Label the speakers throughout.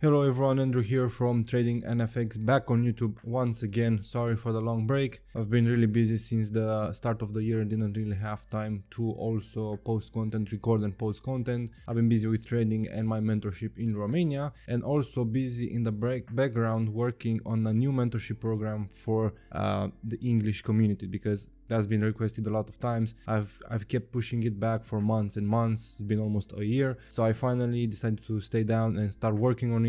Speaker 1: Hello everyone, Andrew here from Trading NFX, back on YouTube once again. Sorry for the long break. I've been really busy since the start of the year and didn't really have time to also post content, record and post content. I've been busy with trading and my mentorship in Romania, and also busy in the background working on a new mentorship program for the English community, because that's been requested a lot of times. I've kept pushing it back for months and months. It's been almost a year, so I finally decided to stay down and start working on it.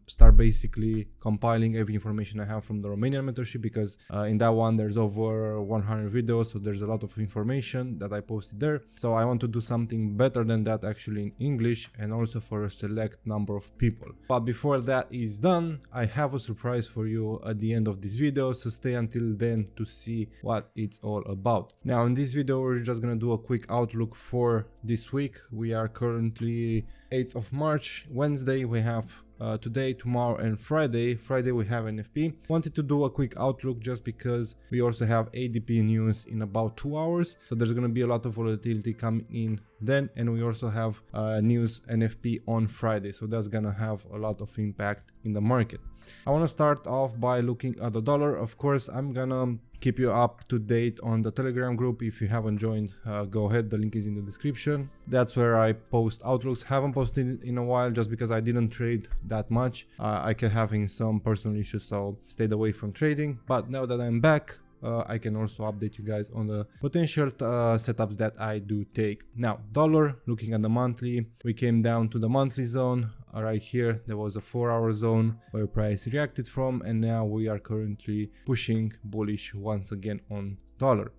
Speaker 1: Start basically compiling every information I have from the Romanian mentorship, because in that one there's over 100 videos, so there's a lot of information that I posted there. So I want to do something better than that actually in English, and also for a select number of people. But before that is done, I have a surprise for you at the end of this video, so stay until then to see what it's all about. Now in this video we're just gonna do a quick outlook for this week. We are currently 8th of March, Wednesday. We have today, tomorrow and Friday. Friday we have NFP. Wanted to do a quick outlook just because we also have ADP news in about 2 hours, so there's gonna be a lot of volatility coming in then, and we also have news NFP on Friday, so that's gonna have a lot of impact in the market. I want to start off by looking at the dollar. Of course, I'm gonna keep you up to date on the Telegram group. If you haven't joined, go ahead, the link is in the description. That's where I post outlooks. Haven't posted it in a while just because I didn't trade that much. I kept having some personal issues, so stayed away from trading, but now that I'm back, I can also update you guys on the potential setups that I do take. Now, dollar, looking at the monthly, we came down to the monthly zone. Right here there was a 4-hour zone where price reacted from, and now we are currently pushing bullish once again on dollar.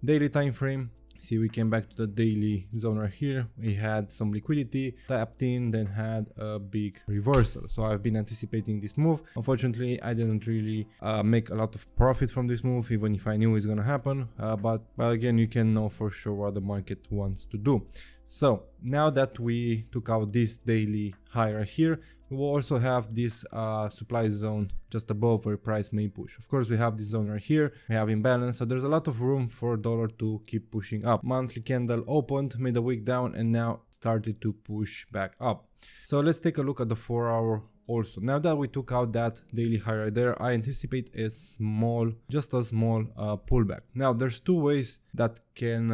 Speaker 1: Daily time frame, see, we came back to the daily zone right here. We had some liquidity, tapped in, then had a big reversal. So I've been anticipating this move. Unfortunately, I didn't really make a lot of profit from this move, even if I knew it's gonna happen. But again, you can know for sure what the market wants to do. So now that we took out this daily high right here, we will also have this supply zone just above where price may push. Of course, we have this zone right here, we have imbalance, so there's a lot of room for dollar to keep pushing up. Monthly candle opened, made a wick down, and now started to push back up. So let's take a look at the 4-hour also. Now that we took out that daily high right there, I anticipate a small, just a small pullback. Now there's two ways that can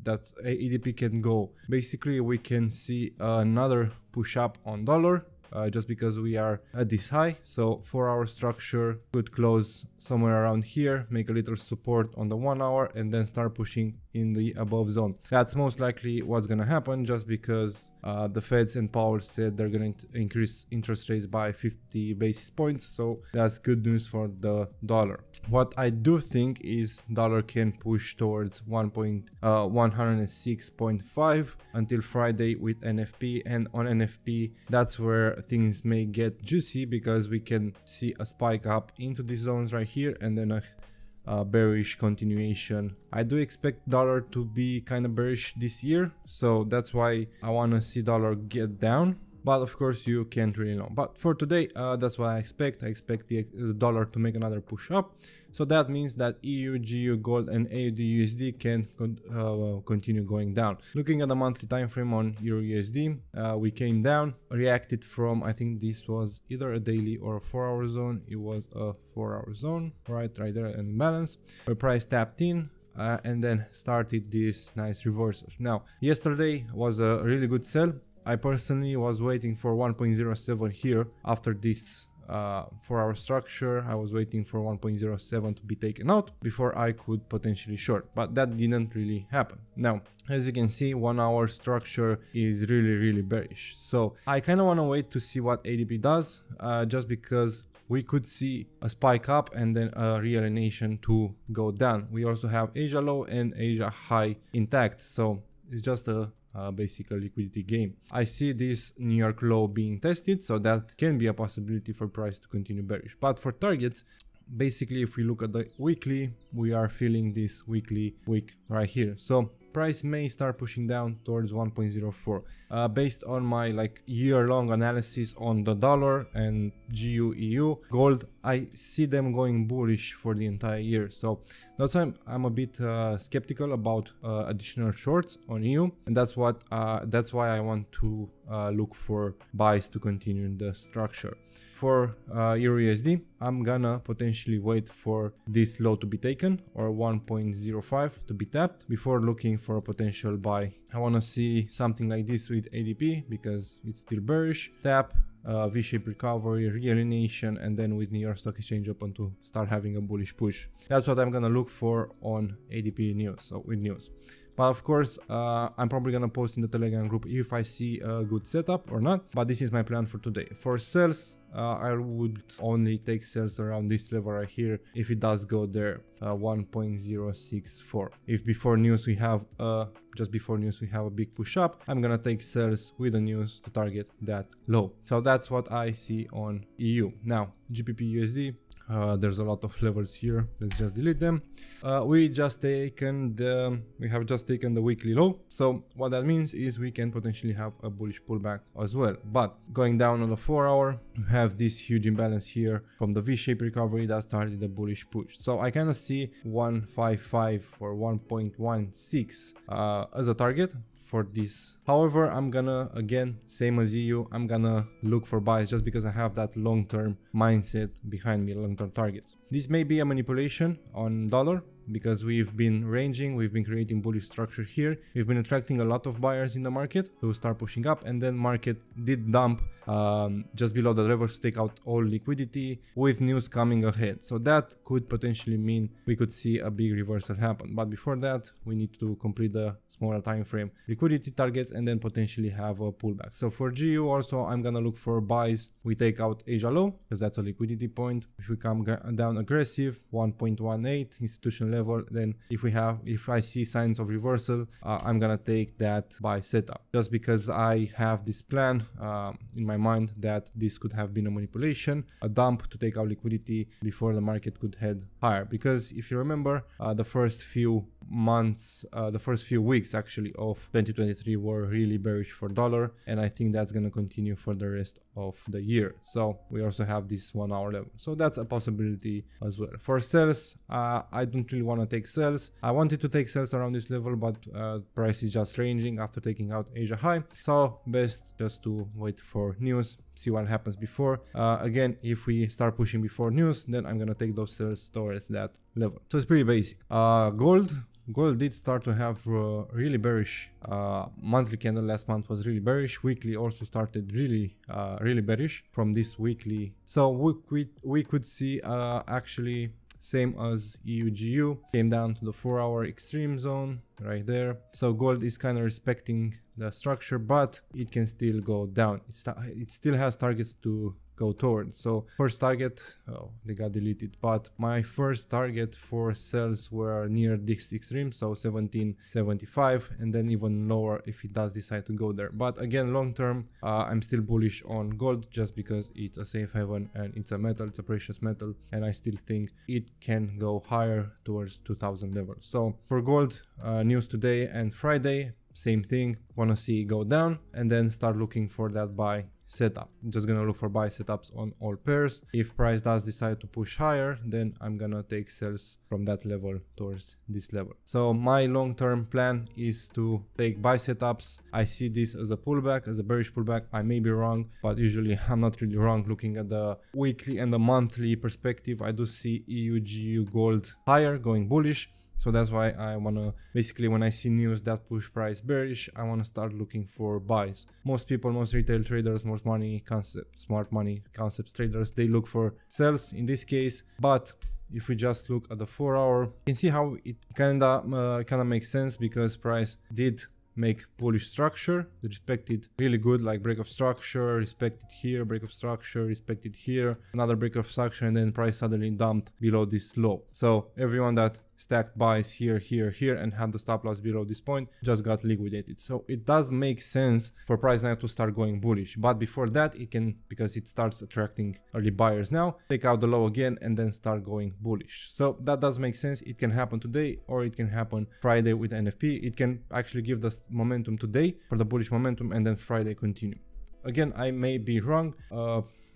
Speaker 1: that ADP can go. Basically, we can see another push up on dollar, just because we are at this high. So 4-hour structure could close somewhere around here, make a little support on the 1 hour, and then start pushing in the above zone. That's most likely what's gonna happen, just because the Feds and Powell said they're gonna increase interest rates by 50 basis points, so that's good news for the dollar. What I do think is dollar can push towards 106.5 until Friday with NFP, and on NFP that's where things may get juicy, because we can see a spike up into these zones right here and then a bearish continuation. I do expect dollar to be kind of bearish this year, so that's why I want to see dollar get down, but of course you can't really know. But for today, that's what I expect. I expect the dollar to make another push up, so that means that EU, GU, gold and AUD USD can continue going down. Looking at the monthly time frame on Euro USD, we came down, reacted from, I think this was either a daily or a 4-hour zone. It was a 4-hour zone, right there, an imbalance where price tapped in, and then started this nice reversals. Now yesterday was a really good sell. I personally was waiting for 1.07 here after this 4-hour structure. I was waiting for 1.07 to be taken out before I could potentially short, but that didn't really happen. Now, as you can see, 1-hour structure is really bearish, so I kind of want to wait to see what ADP does, just because we could see a spike up and then a realignation to go down. We also have Asia low and Asia high intact, so it's just a basically liquidity game. I see this New York low being tested, so that can be a possibility for price to continue bearish. But for targets, basically if we look at the weekly, we are feeling this weekly wick right here. So price may start pushing down towards 1.04. Based on my year-long analysis on the dollar and GU EU gold, I see them going bullish for the entire year. So that's why I'm a bit skeptical about additional shorts on EU, and that's why I want to look for buys to continue the structure. For Euro USD, I'm gonna potentially wait for this low to be taken or 1.05 to be tapped before looking for a potential buy. I wanna see something like this with ADP because it's still bearish, tap, V-shaped recovery, realignation, and then with New York Stock Exchange open to start having a bullish push. That's what I'm gonna look for on ADP news, so with news. But of course, I'm probably gonna post in the Telegram group if I see a good setup or not. But this is my plan for today. For sales, I would only take sales around this level right here if it does go there, 1.064. If before news we have just before news we have a big push up, I'm gonna take sales with the news to target that low. So that's what I see on EU. Now GBP USD. There's a lot of levels here. Let's just delete them. We have just taken the weekly low. So what that means is we can potentially have a bullish pullback as well. But going down on the 4 hour, we have this huge imbalance here from the V-shaped recovery that started the bullish push. So I kind of see 155 or 1.16 as a target for this. However, I'm gonna, again, same as EU, I'm gonna look for buys just because I have that long-term mindset behind me, long-term targets. This may be a manipulation on dollar because we've been ranging, we've been creating bullish structure here. We've been attracting a lot of buyers in the market to start pushing up, and then market did dump just below the levels to take out all liquidity with news coming ahead. So that could potentially mean we could see a big reversal happen. But before that, we need to complete the smaller time frame liquidity targets and then potentially have a pullback. So for GU also, I'm gonna look for buys. We take out Asia low because that's a liquidity point. If we come down aggressive, 1.18 institutional level, then if I see signs of reversal, I'm gonna take that buy setup just because I have this plan in my mind that this could have been a manipulation, a dump to take out liquidity before the market could head higher. Because if you remember, the first few months, the first few weeks actually of 2023 were really bearish for dollar, and I think that's gonna continue for the rest of the year. So we also have this 1 hour level, so that's a possibility as well. For sales, I don't really want to take sales. I wanted to take sales around this level, but price is just ranging after taking out Asia high, so best just to wait for news, see what happens before. Again, if we start pushing before news, then I'm gonna take those sales towards that level. So it's pretty basic. Gold did start to have really bearish monthly candle. Last month was really bearish. Weekly also started really bearish from this weekly. So we could see actually same as EUGU, came down to the 4 hour extreme zone right there. So gold is kind of respecting the structure, but it can still go down. It still has targets to go towards. So first target, oh, they got deleted, but my first target for sales were near this extreme, so 1775, and then even lower if it does decide to go there. But again, long term, I'm still bullish on gold just because it's a safe haven and it's a metal, it's a precious metal, and I still think it can go higher towards 2000 levels. So for gold, news today and Friday, same thing, want to see it go down and then start looking for that buy setup. I'm just gonna look for buy setups on all pairs. If price does decide to push higher, then I'm gonna take sales from that level towards this level. So my long-term plan is to take buy setups. I see this as a pullback, as a bearish pullback. I may be wrong, but usually I'm not really wrong. Looking at the weekly and the monthly perspective, I do see EUGU gold higher, going bullish. So that's why I wanna, basically when I see news that push price bearish, I wanna start looking for buys. Most people, most retail traders, most money concept, smart money concepts traders, they look for sells in this case. But if we just look at the 4 hour, you can see how it kinda makes sense because price did make bullish structure, respected really good, like break of structure, respected here, break of structure, respected here, another break of structure, and then price suddenly dumped below this low. So everyone that stacked buys here, here, here, and had the stop loss below this point just got liquidated. So it does make sense for price now to start going bullish, but before that it can, because it starts attracting early buyers now, take out the low again and then start going bullish. So that does make sense. It can happen today or it can happen Friday with NFP. It can actually give us momentum today for the bullish momentum and then Friday continue. Again, I may be wrong.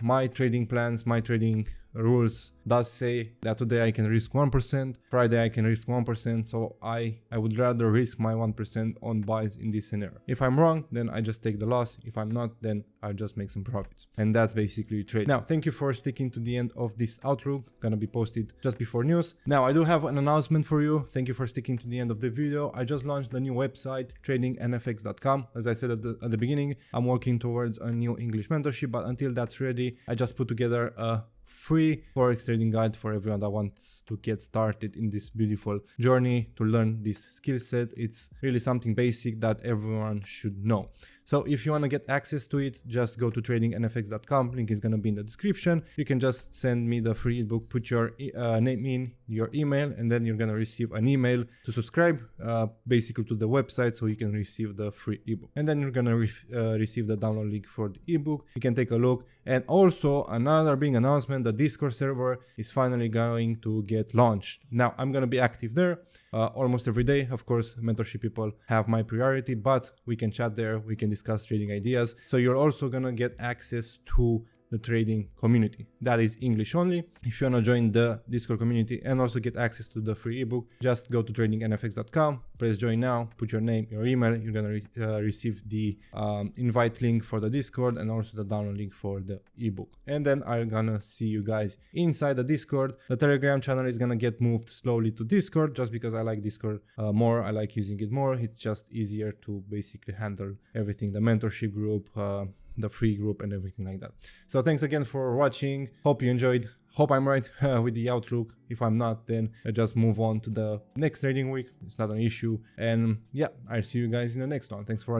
Speaker 1: My trading plans, my trading rules does say that today I can risk 1%, Friday I can risk 1%, so I would rather risk my 1% on buys in this scenario. If I'm wrong, then I just take the loss. If I'm not, then I'll just make some profits. And that's basically trade. Now, thank you for sticking to the end of this outlook, gonna be posted just before news. Now, I do have an announcement for you. Thank you for sticking to the end of the video. I just launched the new website, tradingnfx.com. As I said at the beginning, I'm working towards a new English mentorship, but until that's ready, I just put together a free Forex trading guide for everyone that wants to get started in this beautiful journey to learn this skill set. It's really something basic that everyone should know. So if you want to get access to it, just go to tradingnfx.com. Link is going to be in the description. You can just send me the free ebook, put your name in, your email, and then you're going to receive an email to subscribe basically to the website so you can receive the free ebook. And then you're going to receive the download link for the ebook. You can take a look. And also another big announcement, the Discord server is finally going to get launched. Now I'm going to be active there almost every day. Of course, mentorship people have my priority, but we can chat there. We can discuss trading ideas. So you're also going to get access to the trading community. That is English only. If you want to join the Discord community and also get access to the free ebook, just go to tradingnfx.com, press join now, put your name, your email. You're going to receive the invite link for the Discord and also the download link for the ebook. And then I'm gonna see you guys inside the Discord. The Telegram channel is gonna get moved slowly to Discord just because I like Discord more. I like using it more. It's just easier to basically handle everything, the mentorship group, the free group and everything like that. So thanks again for watching. Hope you enjoyed. Hope I'm right with the outlook. If I'm not, then I just move on to the next trading week. It's not an issue. And yeah, I'll see you guys in the next one. Thanks for watching.